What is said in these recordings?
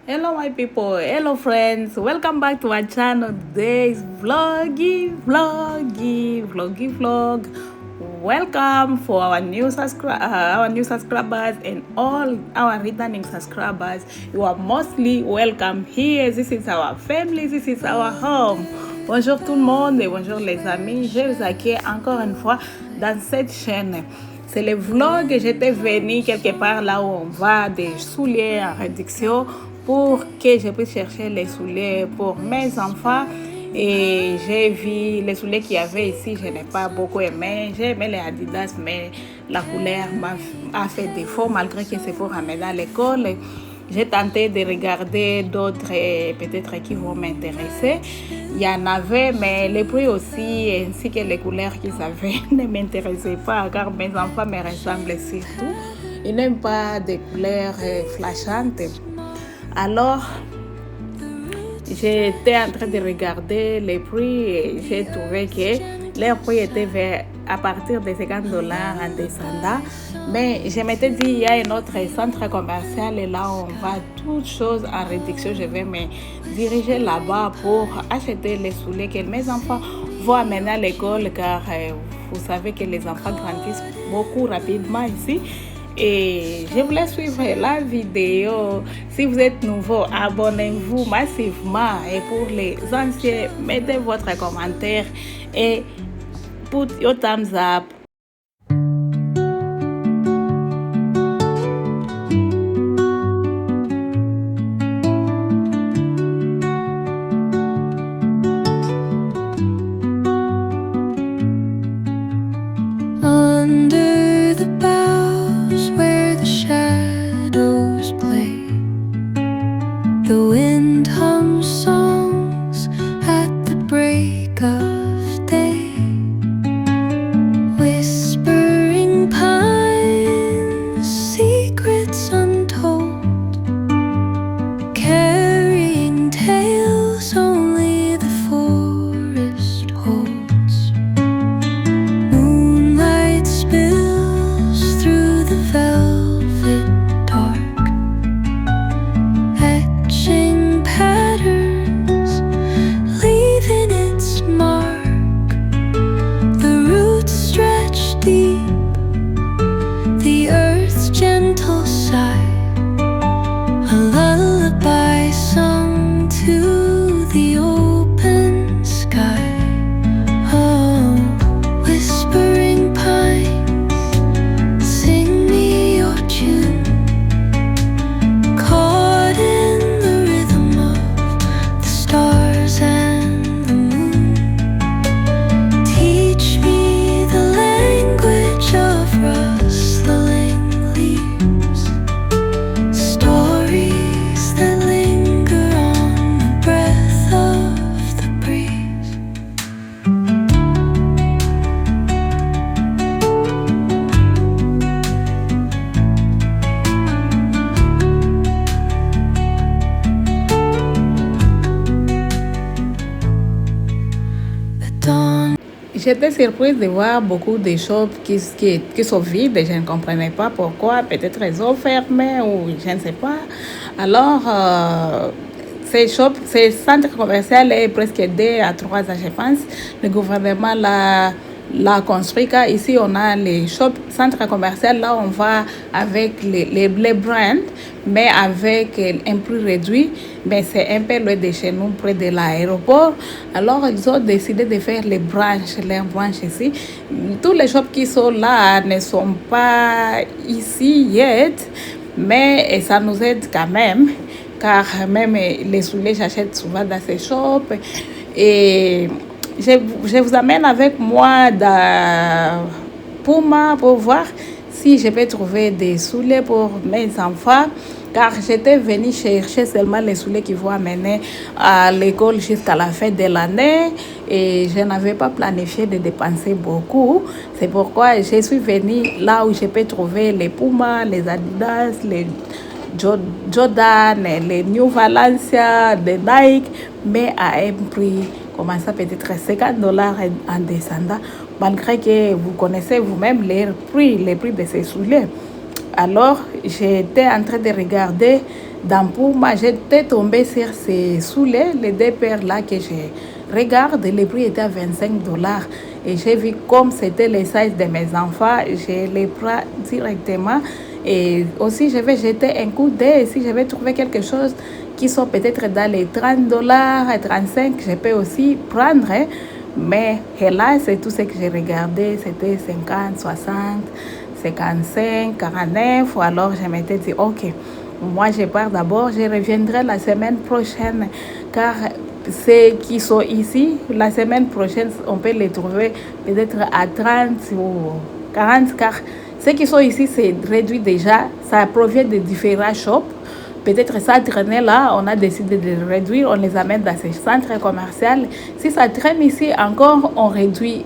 Hello my people, hello friends, welcome back to our channel. Today's vlog. Welcome for our new subscribers and all our returning subscribers. You are mostly welcome here. This is our family, this is our home. Bonjour tout le monde et bonjour les amis. Je vous accueille encore une fois dans cette chaîne. C'est le vlog. J'étais venue quelque part là où on va des souliers en réduction pour que je puisse chercher les souliers pour mes enfants. Et j'ai vu les souliers qu'il y avait ici, je n'ai pas beaucoup aimé. J'ai aimé les Adidas, mais la couleur m'a fait défaut malgré que c'est pour amener à l'école. J'ai tenté de regarder d'autres peut-être qui vont m'intéresser. Il y en avait, mais les prix aussi, ainsi que les couleurs qu'ils avaient ne m'intéressaient pas, car mes enfants me ressemblent surtout. Ils n'aiment pas des couleurs flashantes. Alors, j'étais en train de regarder les prix et j'ai trouvé que les prix étaient à partir de $50 en descendant. Mais je m'étais dit, il y a un autre centre commercial et là on va toutes choses en réduction. Je vais me diriger là-bas pour acheter les souliers que mes enfants vont amener à l'école, car vous savez que les enfants grandissent beaucoup rapidement ici. Et je voulais suivre la vidéo. Si vous êtes nouveau, abonnez-vous massivement. Et pour les anciens, mettez votre commentaire et put your thumbs up. Under the boughs where the shadows play, the wind hums songs at the break of day. Whispering pines, secrets untold, carrying tales only the forest holds. Moonlight spills through the velvet dark, etching patterns, leaving its mark. The roots stretch deep, the earth's gentle sigh, a lullaby sung to the open sky. Oh, whispering pines, sing me your tune, caught in the rhythm of the stars and the moon. Teach me the language of rustling leaves, stories that linger on the breath of the breeze. The dawn. J'étais surprise de voir beaucoup de shops qui sont vides. Je ne comprenais pas pourquoi. Peut-être ils ont fermé ou je ne sais pas. Alors, ces centres commerciaux est presque 2 à 3 ans, je pense. Le gouvernement l'a construit, car ici on a les centres commerciaux, là on va avec les brands, mais avec un prix réduit, mais c'est un peu loin de chez nous, près de l'aéroport. Alors ils ont décidé de faire leurs branches ici. Tous les shops qui sont là ne sont pas ici yet, mais ça nous aide quand même, car même les souliers j'achète souvent dans ces shops. Et je vous amène avec moi dans Puma pour voir si je peux trouver des souliers pour mes enfants, car j'étais venue chercher seulement les souliers qui vont amener à l'école jusqu'à la fin de l'année et je n'avais pas planifié de dépenser beaucoup. C'est pourquoi je suis venue là où je peux trouver les Puma, les Adidas, les Jordan, les New Valencia, les Nike, mais à un prix comme ça, peut-être $50 en descendant, malgré que vous connaissez vous-même les prix de ces souliers. Alors, j'étais en train de regarder Pour moi, j'étais tombée sur ces souliers, les 2 paires là que je regarde, le prix était à $25. Et j'ai vu comme c'était les sizes de mes enfants, je les prends directement. Et aussi, je vais jeter un coup d'œil. Si je vais trouver quelque chose qui sont peut-être dans les $30 et 35, je peux aussi prendre. Mais hélas, c'est tout ce que j'ai regardé, c'était 50, 60, 55, 49. Ou alors, je m'étais dit, ok, moi, je pars d'abord, je reviendrai la semaine prochaine. Car ceux qui sont ici, la semaine prochaine, on peut les trouver peut-être à 30 ou 40. Car ceux qui sont ici, c'est réduit déjà. Ça provient de différents shops. Peut-être ça traînait là, on a décidé de réduire, on les amène dans ces centres commerciaux. Si ça traîne ici encore, on réduit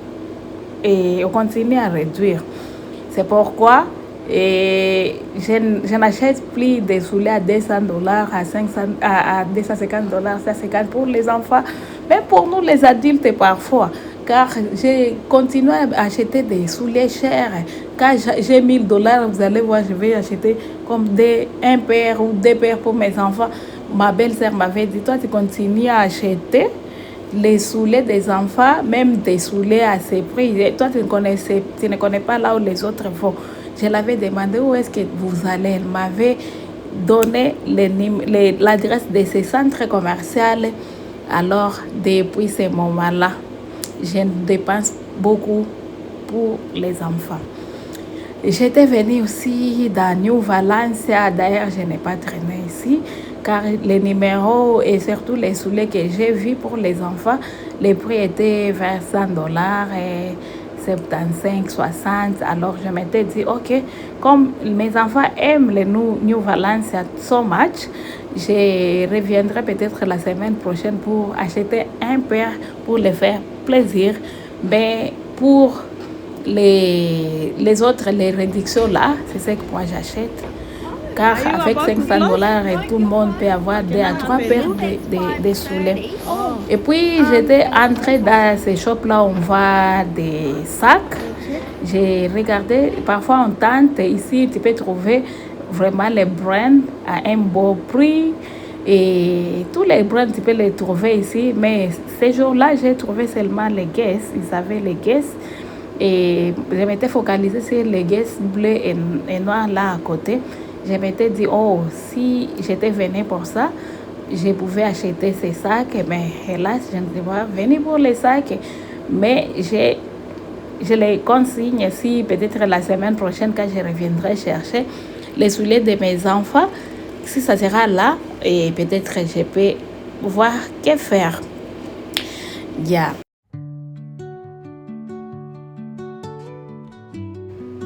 et on continue à réduire. C'est pourquoi je n'achète plus des souliers à $200, à 500, à $250, $150 pour les enfants, même pour nous les adultes parfois. Car j'ai continué à acheter des souliers chers. Quand j'ai $1000, vous allez voir, je vais acheter comme un paire ou 2 paires pour mes enfants. Ma belle-sœur m'avait dit, toi tu continues à acheter les souliers des enfants, même des souliers à ces prix. Et toi, tu ne connais pas là où les autres vont. Je l'avais demandé où est-ce que vous allez. Elle m'avait donné l'adresse de ces centres commerciaux. Alors, depuis ce moment-là, je dépense beaucoup pour les enfants. J'étais venue aussi dans New Valencia. D'ailleurs, je n'ai pas traîné ici car les numéros et surtout les souliers que j'ai vus pour les enfants, les prix étaient vers $100 et 75, 60. Alors, je m'étais dit, ok, comme mes enfants aiment les New Valencia so much, je reviendrai peut-être la semaine prochaine pour acheter un paire pour les faire plaisir. Mais pour les autres, les réductions là, c'est ce que moi j'achète. Car avec $500, tout le monde peut avoir 2 à 3 paires de souliers. Et puis, j'étais entrée dans ces shops-là, on voit des sacs. J'ai regardé, parfois on tente, ici tu peux trouver vraiment les brands à un beau prix. Et tous les brands, tu peux les trouver ici. Mais ces jours-là, j'ai trouvé seulement les Guess. Ils avaient les Guess. Et je m'étais focalisée sur les Guess bleus et noirs là à côté. Je m'étais dit, oh, si j'étais venue pour ça, je pouvais acheter ces sacs. Mais hélas, je ne suis pas venue pour les sacs. Mais je les consigne si peut-être la semaine prochaine, quand je reviendrai chercher les souliers de mes enfants, si ça sera là, et peut-être je peux voir que faire. Yeah.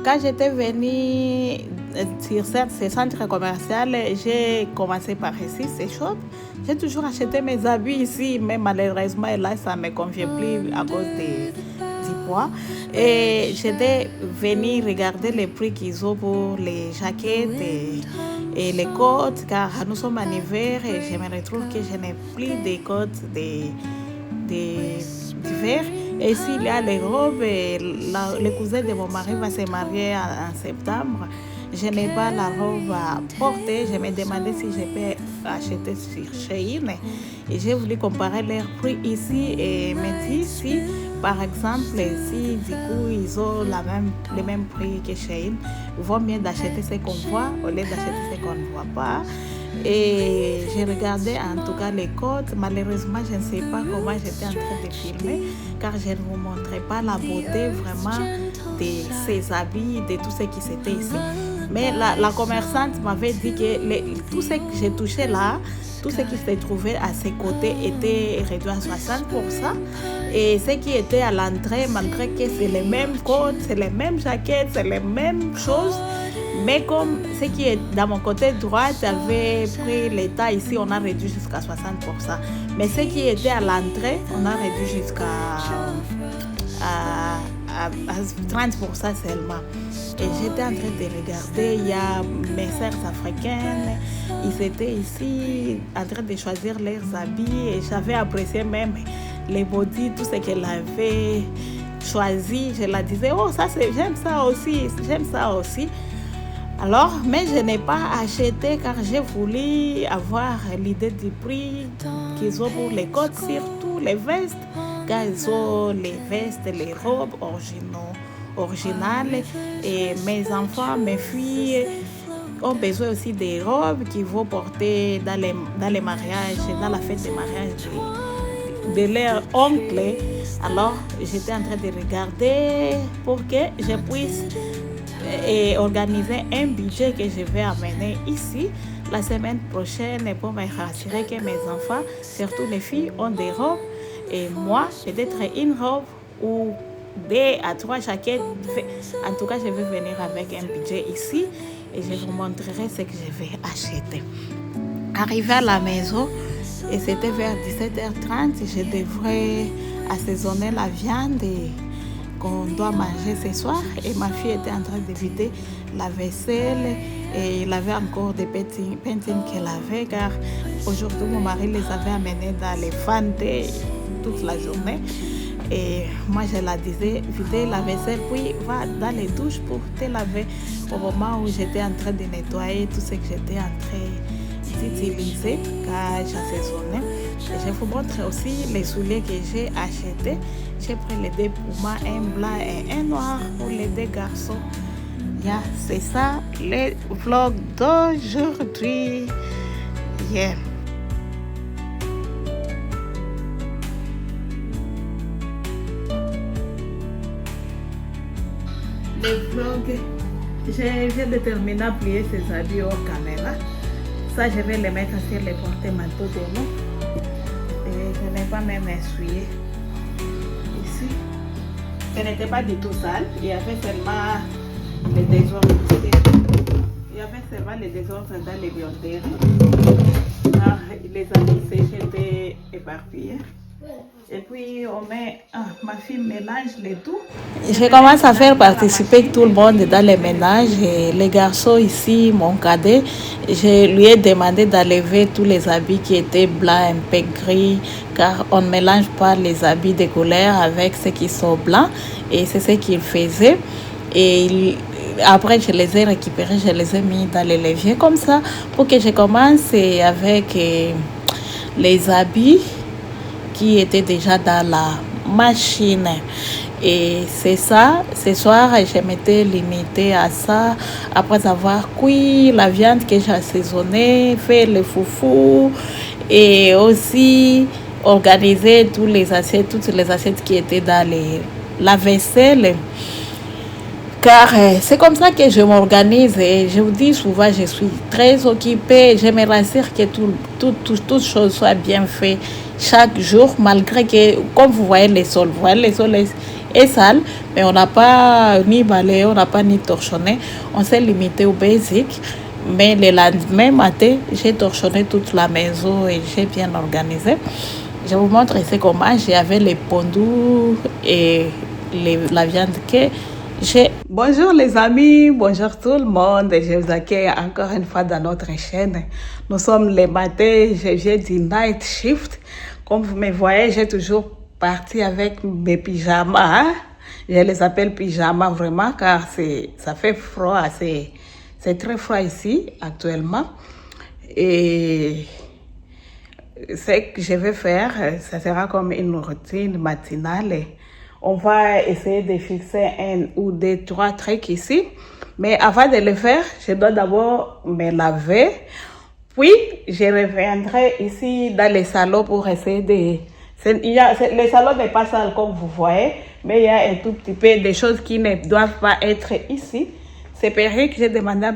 Quand j'étais venue sur ces centres commerciaux, j'ai commencé par ici, ces shops. J'ai toujours acheté mes habits ici, mais malheureusement, là, ça ne me convient plus à cause du poids. Et j'étais venue regarder les prix qu'ils ont pour les jaquettes et les côtes, car nous sommes en hiver et je me retrouve que je n'ai plus de côtes d'hiver. Et ici, il y a les robes. Et le cousin de mon mari va se marier en septembre. Je n'ai pas la robe à porter. Je me demandais si je peux acheter sur Shein. Et j'ai voulu comparer leurs prix ici et me dire si, par exemple, si du coup ils ont le même prix que Shein, il vaut mieux d'acheter ce qu'on voit au lieu d'acheter ce qu'on ne voit pas. Et j'ai regardé en tout cas les côtes. Malheureusement, je ne sais pas comment j'étais en train de filmer car je ne vous montrais pas la beauté vraiment de ces habits, de tout ce qui s'était ici. Mais la commerçante m'avait dit que tout ce que j'ai touché là, tout ce qui s'est trouvé à ses côtés était réduit à 60%. Et ce qui était à l'entrée, malgré que c'est les mêmes côtes, c'est les mêmes jaquettes, c'est les mêmes choses, mais comme ce qui est dans mon côté droit avait pris l'état ici, on a réduit jusqu'à 60%. Mais ce qui était à l'entrée, on a réduit jusqu'à 30% seulement. Et j'étais en train de regarder, il y a mes sœurs africaines, ils étaient ici en train de choisir leurs habits et j'avais apprécié même les bodys, tout ce qu'elles avaient choisi. Je la disais, oh ça j'aime ça aussi. Alors, mais je n'ai pas acheté car j'ai voulu avoir l'idée du prix qu'ils ont pour les coats, surtout les vestes, car ils ont les vestes, les robes originales. Et mes enfants, mes filles ont besoin aussi des robes qu'ils vont porter dans les mariages, dans la fête des mariages de leur oncle. Alors, j'étais en train de regarder pour que je puisse organiser un budget que je vais amener ici la semaine prochaine pour me rassurer que mes enfants, surtout les filles, ont des robes et moi, peut-être une robe ou 2 à 3 jaquettes. En tout cas, je vais venir avec un budget ici et je vous montrerai ce que je vais acheter. Arrivé à la maison, et c'était vers 17h30, je devrais assaisonner la viande qu'on doit manger ce soir. Et ma fille était en train de vider la vaisselle et il avait encore des paintings qu'elle avait car aujourd'hui mon mari les avait amenés dans les fantes toute la journée. Et moi je la disais, vider la vaisselle puis va dans les douches pour te laver au moment où j'étais en train de nettoyer tout ce que j'étais en train d'utiliser car j'assaisonnais. Et je vous montre aussi les souliers que j'ai achetés. J'ai pris les 2 pour moi, un blanc et un noir pour les 2 garçons. Yeah, c'est ça le vlog d'aujourd'hui. Yeah. Le vlog, je viens de terminer à plier ces habits hors caméra. Ça, je vais les mettre sur les porte-manteaux de nous. Et je n'ai pas même essuyé ici. Ce n'était pas du tout sale. Il y avait seulement les désordres. Il y avait seulement les désordres dans les buanderies. Les habits séchés étaient éparpillés. Et puis on met, ma fille mélange les tout. Je commence à faire participer tout le monde dans les ménages. Et les garçons ici, mon cadet, je lui ai demandé d'enlever tous les habits qui étaient blancs, un peu gris, car on ne mélange pas les habits de couleur avec ceux qui sont blancs. Et c'est ce qu'il faisait. Et après, je les ai récupérés, je les ai mis dans les leviers comme ça pour que je commence avec les habits qui était déjà dans la machine. Et c'est ça, ce soir, je m'étais limitée à ça. Après avoir cuit la viande que j'ai assaisonnée, fait le foufou et aussi organisé toutes les assiettes qui étaient dans la vaisselle. Car c'est comme ça que je m'organise et je vous dis souvent, je suis très occupée. Je me rassure que toute chose soit bien faite chaque jour, malgré que, comme vous voyez, le sol est sale, mais on n'a pas ni balayé, on n'a pas ni torchonné. On s'est limité au basic. Mais le lendemain matin, j'ai torchonné toute la maison et j'ai bien organisé. Je vous montre ici comment j'avais les pondous et la viande que j'ai. Bonjour les amis, bonjour tout le monde. Je vous accueille encore une fois dans notre chaîne. Nous sommes les matins, je viens du night shift. Comme vous me voyez, j'ai toujours parti avec mes pyjamas. Hein? Je les appelle pyjamas vraiment car ça fait froid. C'est très froid ici actuellement. Et ce que je vais faire, ça sera comme une routine matinale. On va essayer de fixer 1 ou 2, 3 trucs ici. Mais avant de le faire, je dois d'abord me laver. Puis, je reviendrai ici dans le salon pour essayer de... Le salon n'est pas sale comme vous voyez, mais il y a un tout petit peu de choses qui ne doivent pas être ici. C'est perruques que j'ai demandé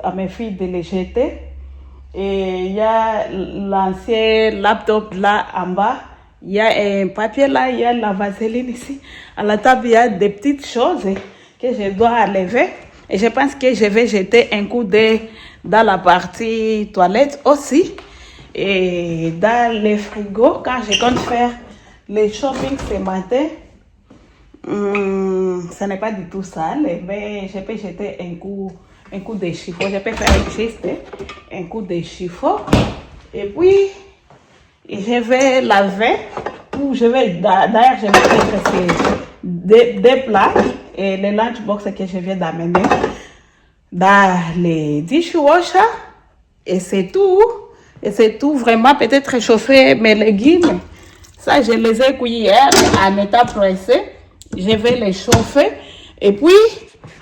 à mes filles de les jeter. Et il y a l'ancien laptop là en bas. Il y a un papier là, il y a la vaseline ici. À la table, il y a des petites choses que je dois enlever. Et je pense que je vais jeter un coup d'œil dans la partie toilette aussi. Et dans le frigo, quand je compte faire le shopping ce matin, ce n'est pas du tout sale, mais je peux jeter un coup de chiffon. Je peux faire juste un coup de chiffon. Et puis, je vais laver. D'ailleurs, je vais mettre ces deux plats et le lunchbox que je viens d'amener. dans les dishwasher et c'est tout. Et c'est tout, vraiment, peut-être réchauffer mes légumes. Ça, je les ai cuits hier en état pressé. Je vais les chauffer. Et puis,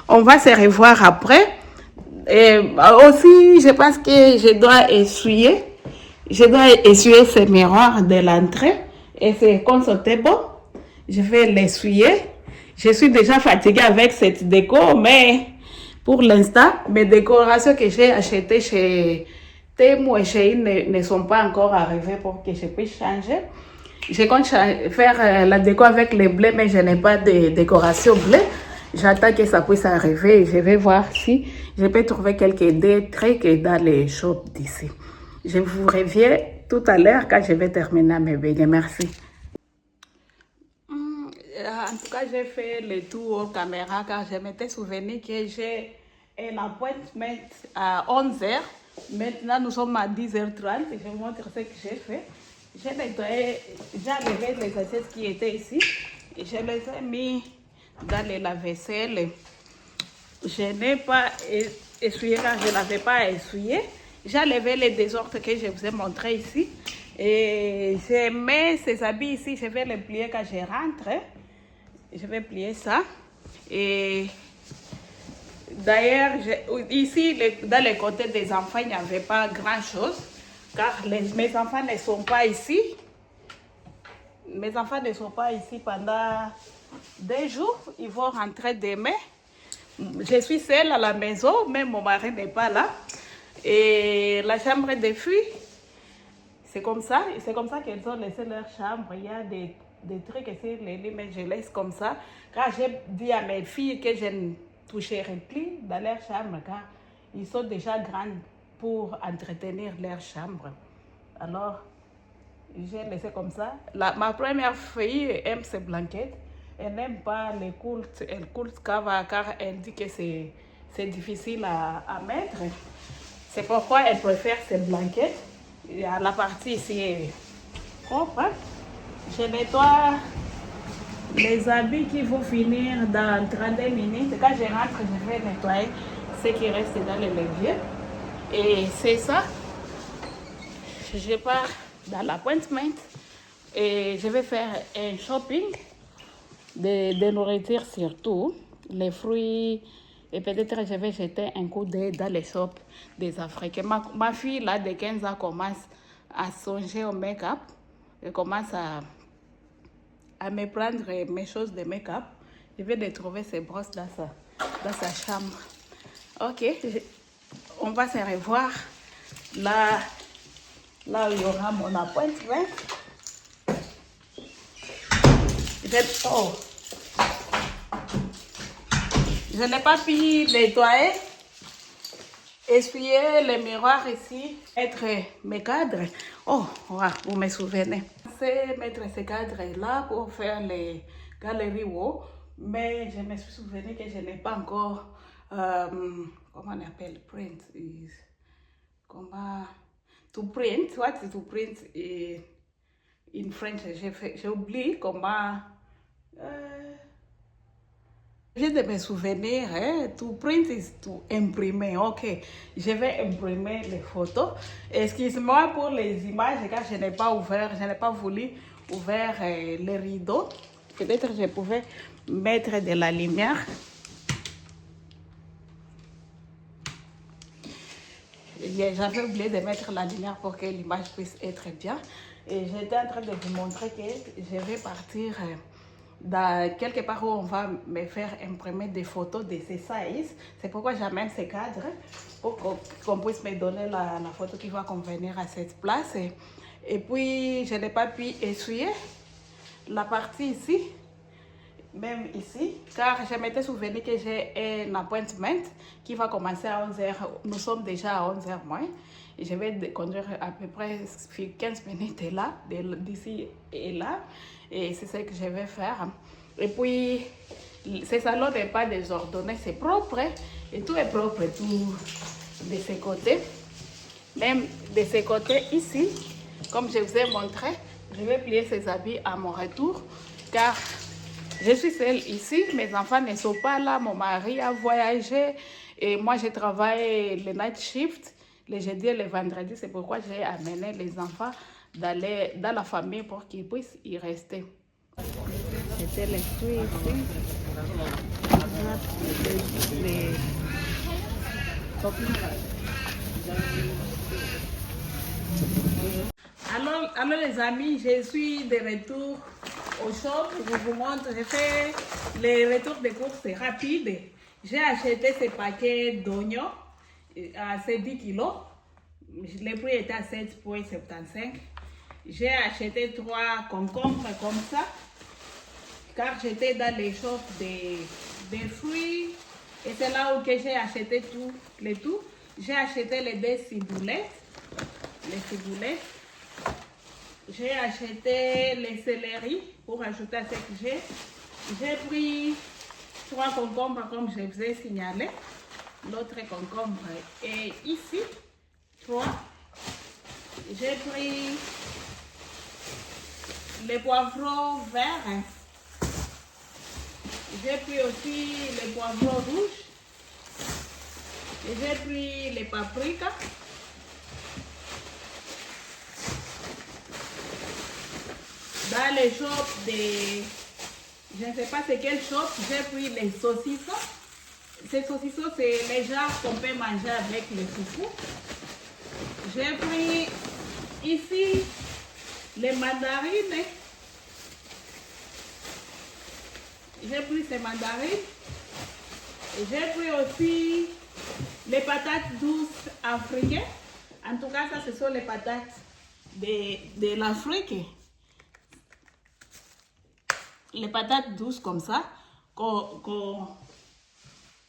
on va se revoir après. Et aussi, je pense que je dois essuyer. Je dois essuyer ces miroirs de l'entrée. Et c'est consultable. Je vais l'essuyer. Je suis déjà fatiguée avec cette déco, mais pour l'instant, mes décorations que j'ai achetées chez Temu et chez ne sont pas encore arrivées pour que je puisse changer. Je compte faire la déco avec les bleus, mais je n'ai pas de décoration bleue. J'attends que ça puisse arriver. Je vais voir si je peux trouver quelques trucs dans les shops d'ici. Je vous reviens tout à l'heure quand je vais terminer mes beignets. Merci. En tout cas, j'ai fait le tour aux caméras car je m'étais souvenu que j'ai un appointment à 11h. Maintenant, nous sommes à 10h30. Je vous montre ce que j'ai fait. J'ai nettoyé, j'ai enlevé les assiettes qui étaient ici. Et je les ai mis dans le lave-vaisselle. Je n'ai pas essuyé car je n'avais pas essuyé. J'ai enlevé les désordres que je vous ai montré ici. Et je mets ces habits ici. Je vais les plier quand je rentre. Je vais plier ça. Et d'ailleurs, ici, dans les côtés des enfants, il n'y avait pas grand-chose. Car mes enfants ne sont pas ici. Mes enfants ne sont pas ici pendant 2 jours. Ils vont rentrer demain. Je suis seule à la maison, mais mon mari n'est pas là. Et la chambre des filles, c'est comme ça. C'est comme ça qu'elles ont laissé leur chambre. Il y a des trucs ici, les lits, mais je laisse comme ça. Car j'ai dit à mes filles que je ne toucherai plus dans leur chambre, car ils sont déjà grands pour entretenir leur chambre. Alors, j'ai laissé comme ça. Ma première fille aime ces blanquettes. Elle n'aime pas les courtes. Elle courte car elle dit que c'est difficile à mettre. C'est pourquoi elle préfère ces blanquettes. Et la partie ici est propre. Je nettoie les habits qui vont finir dans 32 minutes. Quand je rentre, je vais nettoyer ce qui reste dans le levier. Et c'est ça. Je pars dans l'appointment et je vais faire un shopping de nourriture surtout, les fruits. Et peut-être je vais jeter un coup d'œil dans les shops des Africains. Ma fille, là, de 15 ans, commence à songer au make-up. Elle commence à me prendre mes choses de make-up. Je vais de trouver ses brosses dans sa chambre. Ok, on va se revoir là où il y aura mon appointment. Je n'ai pas pu nettoyer, essuyer les miroirs ici, mettre mes cadres. Oh, wow, vous me souvenez. C'est mettre ces cadres-là pour faire les galeries haut, mais je me suis souvenu que je n'ai pas encore, comment on appelle, print is, comment, to print, what is to print in French, j'ai oublié comment, je viens de me souvenir, to print is to imprimer. Ok, je vais imprimer les photos. Excuse-moi pour les images, car je n'ai pas voulu ouvrir les rideaux. Peut-être je pouvais mettre de la lumière. J'avais oublié de mettre la lumière pour que l'image puisse être bien. Et j'étais en train de vous montrer que je vais partir dans quelque part où on va me faire imprimer des photos de ces sizes. C'est pourquoi j'amène ces cadres pour qu'on puisse me donner la photo qui va convenir à cette place. Et puis, je n'ai pas pu essuyer la partie ici, même ici, car je m'étais souvenu que j'ai un appointment qui va commencer à 11h. Nous sommes déjà à 11h moins. Et je vais conduire à peu près 15 minutes là, d'ici et là. Et c'est ce que je vais faire. Et puis, ce salon n'est pas désordonné, c'est propre. Et tout est propre, tout de ces côtés. Même de ces côtés ici, comme je vous ai montré, je vais plier ces habits à mon retour. Car je suis seule ici, mes enfants ne sont pas là, mon mari a voyagé. Et moi, je travaille le night shift, les jeudis et les vendredis. C'est pourquoi j'ai amené les enfants d'aller dans la famille pour qu'ils puissent y rester. C'était les fruits ici. Les... Alors les amis, je suis de retour au shop. Je vous montre, j'ai fait les retours de courses rapides. J'ai acheté ce paquet d'oignons à 10 kilos. Le prix était à 7,75. J'ai acheté 3 concombres comme ça, car j'étais dans les shops des fruits. Et c'est là où j'ai acheté tout, le tout. J'ai acheté les 2 ciboulettes. Les ciboulettes. J'ai acheté les céleris pour ajouter à ce que j'ai. J'ai pris 3 concombres comme je vous ai signalé. L'autre concombre est ici. 3. J'ai pris les poivrons verts. J'ai pris aussi les poivrons rouges. Et j'ai pris les paprikas. Dans les shops je ne sais pas c'est quel shop, j'ai pris les saucissons. Ces saucissons, c'est les genres qu'on peut manger avec les foufous. J'ai pris ici les mandarines. J'ai pris ces mandarines. J'ai pris aussi les patates douces africaines. En tout cas, ça, ce sont les patates de l'Afrique. Les patates douces comme ça, qu'on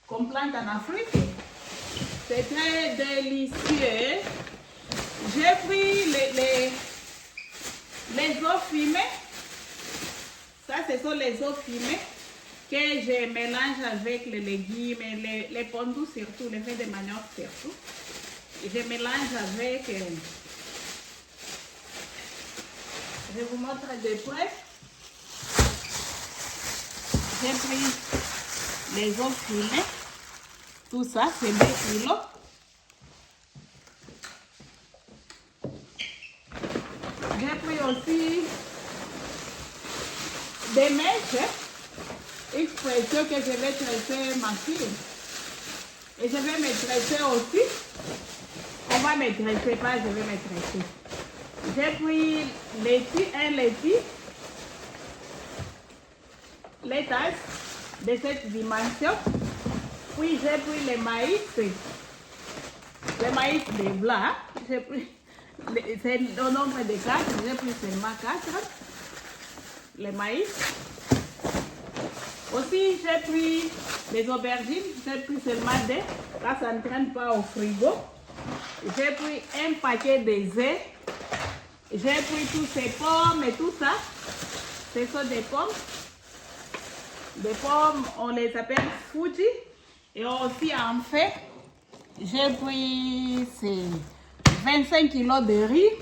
plante en Afrique. C'est très délicieux. J'ai pris les œufs fumés. Ça, ce sont les œufs fumés que je mélange avec les légumes, les pondous surtout, les feuilles de manioc surtout. Je mélange avec... je vous montre de près. J'ai pris les œufs fumés. Tout ça, c'est 2 kilos. J'ai pris aussi des mèches, expression que je vais traiter ma fille. Et je vais me traiter aussi. On va me traiter, pas je vais me traiter. J'ai pris un laitier, les tasses de cette dimension. Puis j'ai pris le maïs de blanc. J'ai pris, c'est au nombre de 4, j'ai pris seulement 4. Le maïs. Aussi, j'ai pris les aubergines, j'ai pris seulement 2, car ça ne traîne pas au frigo. J'ai pris un paquet de œufs. J'ai pris tous ces pommes et tout ça. Ce sont des pommes. Des pommes, on les appelle Fuji. Et aussi, en fait, j'ai pris 25 kilos de riz.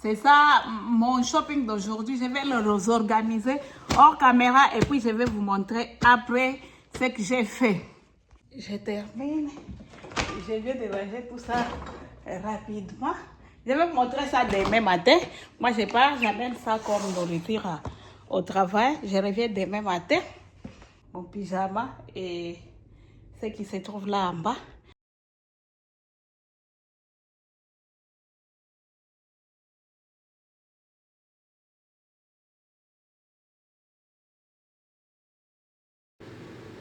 C'est ça mon shopping d'aujourd'hui. Je vais les organiser hors caméra et puis je vais vous montrer après ce que j'ai fait. Je termine. Je viens de ranger tout ça rapidement. Je vais vous montrer ça demain matin. Moi, je pars, j'amène ça comme nourriture au travail. Je reviens demain matin. Mon pyjama et ce qui se trouve là en bas.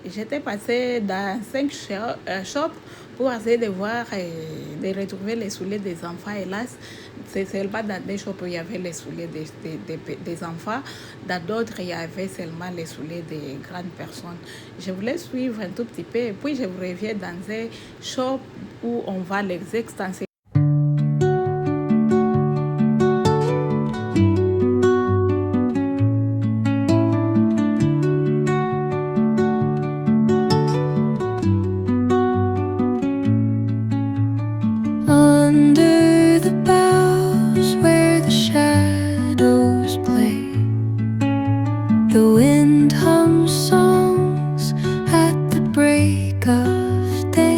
J'étais passée dans 5 shops pour essayer de voir et de retrouver les souliers des enfants. Hélas, c'est seulement dans des shops où il y avait les souliers des enfants. Dans d'autres, il y avait seulement les souliers des grandes personnes. Je voulais suivre un tout petit peu et puis je vous reviens dans un shop où on va les extensions. Under the boughs where the shadows play, the wind hums songs at the break of day.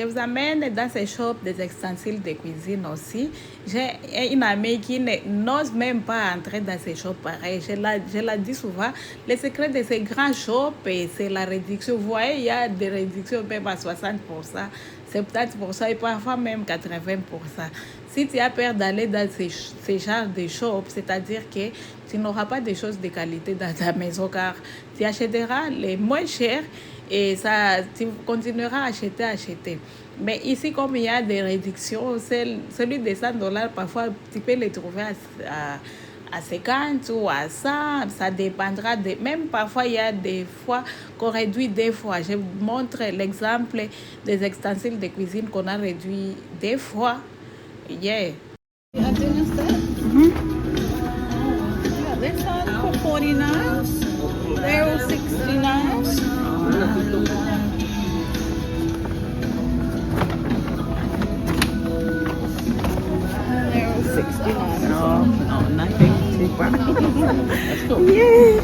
je vous amène dans ces shops des ustensiles de cuisine aussi. J'ai une amie qui n'ose même pas entrer dans ces shops pareils. Je la dis souvent, le secret de ces grands shops, c'est la réduction. Vous voyez, il y a des réductions même à 60%, 70% et parfois même 80%. Si tu as peur d'aller dans ces genres de shops, c'est-à-dire que tu n'auras pas de choses de qualité dans ta maison car tu achèteras les moins chers et ça, tu continueras à acheter. Mais ici, comme il y a des réductions, celui de $100, parfois, tu peux le trouver à 50 ou à 100, ça dépendra même parfois il y a des fois qu'on réduit deux fois. Je vous montre l'exemple des ustensiles de cuisine qu'on a réduit deux fois. Yeah. A dinner set? Yeah, this one for 49. They're all 69. They're all 69. No, nothing cheaper. That's cool. Yeah.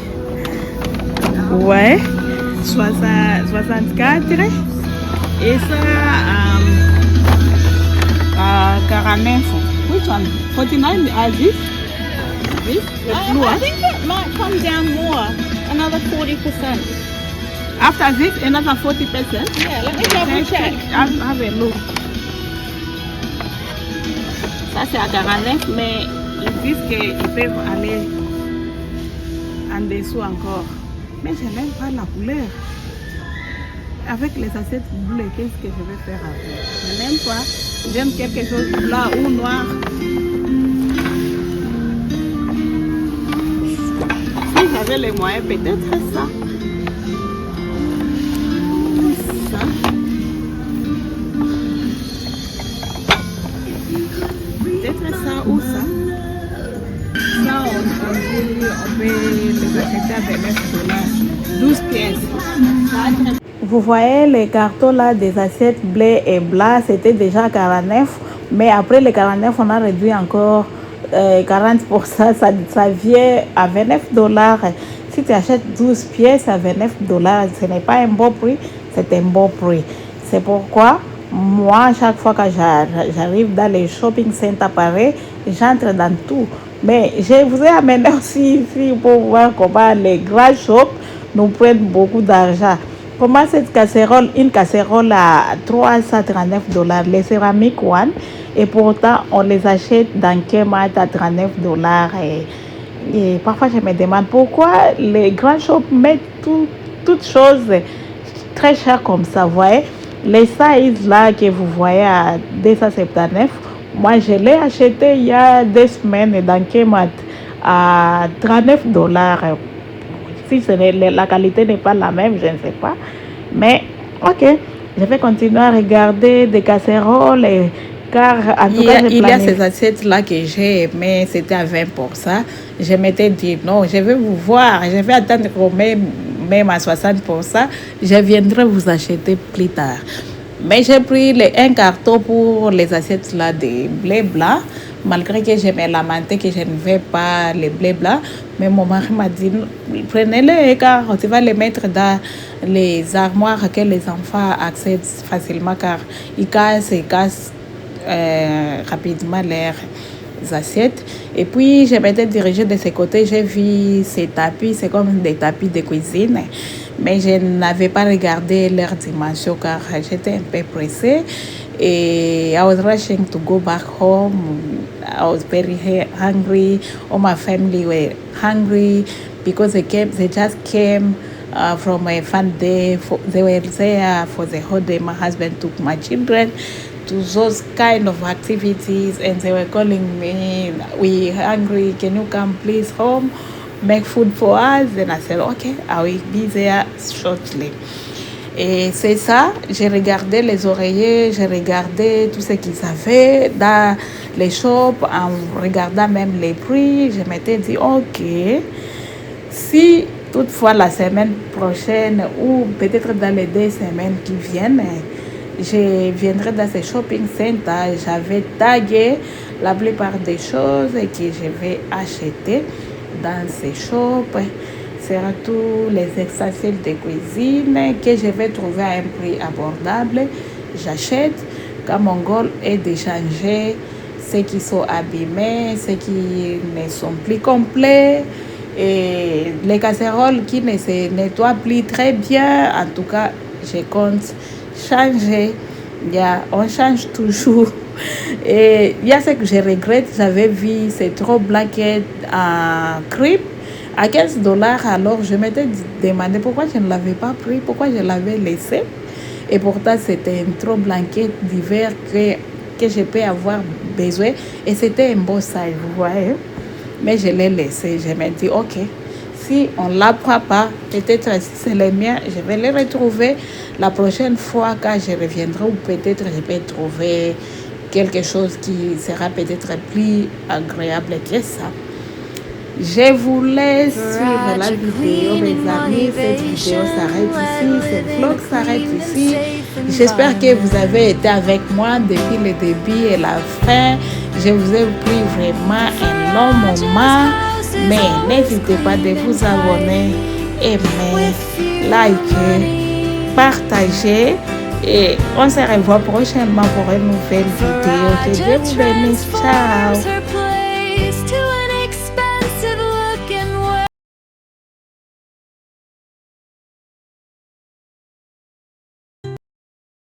Ouais, 64 et ça 49. Which one? 49 as this? This? The blue I one? think it might come down more. Another 40%. After this, another 40%? Yeah, let me double check. Have a look. Ça c'est à 49, mais ils disent qu'ils peuvent aller en dessous encore. Mais je n'aime pas la couleur. Avec les assiettes bleues, qu'est-ce que je vais faire avec? Je n'aime pas. J'aime quelque chose de blanc ou noir. Si j'avais les moyens, peut-être ça. Ça. Peut-être ça ou ça. Ça, on peut les acheter avec $9. 12 pièces. Vous voyez les cartons là des assiettes bleues et blancs, c'était déjà 49. Mais après les 49, on a réduit encore 40%. Ça vient à $29. Si tu achètes 12 pièces à $29, ce n'est pas un bon prix, c'est un bon prix. C'est pourquoi moi, chaque fois que j'arrive dans les shopping centers pareils, j'entre dans tout. Mais je vous ai amené aussi ici pour voir comment les grands shops nous prennent beaucoup d'argent. Comment cette casserole, une casserole à $339, les céramiques one, et pourtant on les achète dans Kmart à $39. Et parfois je me demande pourquoi les grands shops mettent toutes choses très chères comme ça, vous voyez. Les sizes là que vous voyez à 279, moi je l'ai acheté il y a 2 semaines dans Kmart à $39. Si la qualité n'est pas la même, je ne sais pas. Mais ok, je vais continuer à regarder des casseroles. Car en tout cas, il y a ces assiettes-là que j'ai aimé, c'était à 20%. Je m'étais dit, non, je vais vous voir, je vais attendre qu'on même à 60%. Je viendrai vous acheter plus tard. Mais j'ai pris un carton pour les assiettes-là de blé blanc. Malgré que je me lamentais que je ne veux pas les blés blancs, mais mon mari m'a dit prenez-les car tu vas les mettre dans les armoires que les enfants accèdent facilement car ils cassent rapidement leurs assiettes. Et puis je m'étais dirigée de ce côté, j'ai vu ces tapis, c'est comme des tapis de cuisine, mais je n'avais pas regardé leur dimension car j'étais un peu pressée. I was rushing to go back home. I was very hungry. All my family were hungry because they just came from a fun day. They were there for the whole day. My husband took my children to those kind of activities and they were calling me, we hungry, can you come please home, make food for us? And I said, okay, I will be there shortly. Et c'est ça, j'ai regardé les oreillers, j'ai regardé tout ce qu'ils avaient dans les shops, en regardant même les prix. Je m'étais dit, ok, si toutefois la semaine prochaine ou peut-être dans les 2 semaines qui viennent, je viendrai dans ces shopping centers. J'avais tagué la plupart des choses que je vais acheter dans ces shops. Surtout les ustensiles de cuisine que je vais trouver à un prix abordable. j'achète quand mon goal est de changer ceux qui sont abîmés, ceux qui ne sont plus complets, et les casseroles qui ne se nettoient plus très bien. En tout cas, je compte changer. On change toujours. Et il y a ce que je regrette, j'avais vu ces trop blanquettes en crêpe à $15. Alors je m'étais demandé pourquoi je ne l'avais pas pris, pourquoi je l'avais laissé. Et pourtant, c'était une trop blanquette d'hiver que je peux avoir besoin. Et c'était un beau size, vous voyez. Mais je l'ai laissé. Je me dis, ok, si on ne l'apprend pas, peut-être si c'est le mien, je vais les retrouver la prochaine fois quand je reviendrai. Ou peut-être je vais trouver quelque chose qui sera peut-être plus agréable que ça. Je vous laisse suivre la vidéo, mes amis. Cette vidéo s'arrête ici, ce vlog s'arrête ici. J'espère que vous avez été avec moi depuis le début et la fin. Je vous ai pris vraiment un long moment, mais n'hésitez pas de vous abonner, aimer, liker, partager. Et on se revoit prochainement pour une nouvelle vidéo. Que Dieu vous bénisse. Ciao.